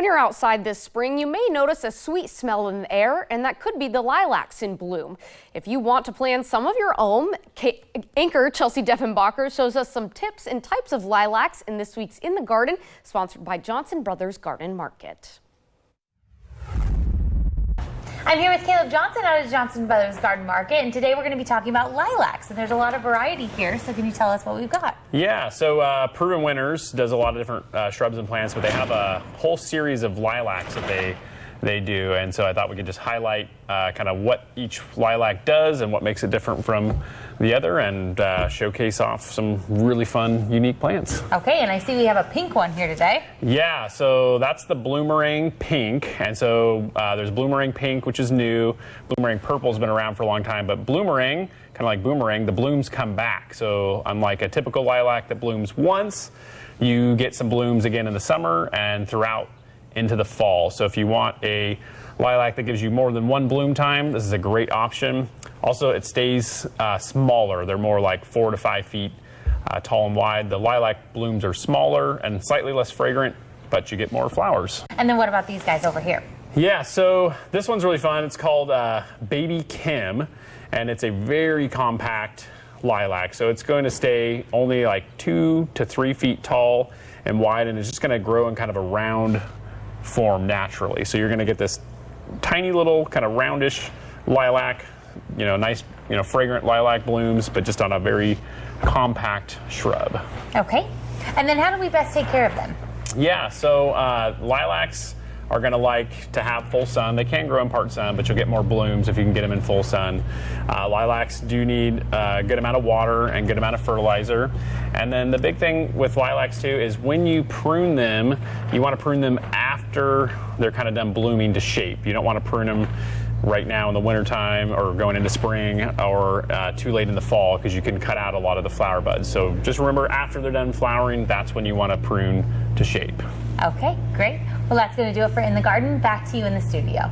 When you're outside this spring, you may notice a sweet smell in the air, and that could be the lilacs in bloom. If you want to plant some of your own, anchor Chelsea Deffenbacher shows us some tips and types of lilacs in this week's In the Garden, sponsored by Johnson Brothers Garden Market. I'm here with Caleb Johnson out of Johnson Brothers Garden Market, and today we're going to be talking about lilacs, and there's a lot of variety here, so can you tell us what we've got? Yeah, so Proven Winners does a lot of different shrubs and plants, but they have a whole series of lilacs that they do, and so I thought we could just highlight kind of what each lilac does and what makes it different from the other, and showcase off some really fun, unique plants. Okay, and I see we have a pink one here today. Yeah, so that's the Bloomerang Pink, and so there's Bloomerang Pink, which is new. Bloomerang Purple's been around for a long time, but Bloomerang, kind of like Boomerang, the blooms come back. So unlike a typical lilac that blooms once, you get some blooms again in the summer and throughout into the fall. So if you want a lilac that gives you more than one bloom time, this is a great option. Also, it stays smaller. They're more like 4 to 5 feet tall and wide. The lilac blooms are smaller and slightly less fragrant, but you get more flowers. And then what about these guys over here? Yeah, so this one's really fun. It's called Baby Kim, and it's a very compact lilac. So it's going to stay only like 2 to 3 feet tall and wide, and it's just going to grow in kind of a round form naturally. So you're going to get this tiny little kind of roundish lilac, nice, fragrant lilac blooms, but just on a very compact shrub. Okay, and then how do we best take care of them? Yeah, so lilacs are going to like to have full sun. They can grow in part sun, but you'll get more blooms if you can get them in full sun. Lilacs do need a good amount of water and good amount of fertilizer. And then the big thing with lilacs too is when you prune them, you want to prune them after they're kind of done blooming to shape. You don't want to prune them right now in the wintertime or going into spring or too late in the fall, because you can cut out a lot of the flower buds. So just remember, after they're done flowering, that's when you want to prune to shape. Okay, great. Well, that's going to do it for In the Garden. Back to you in the studio.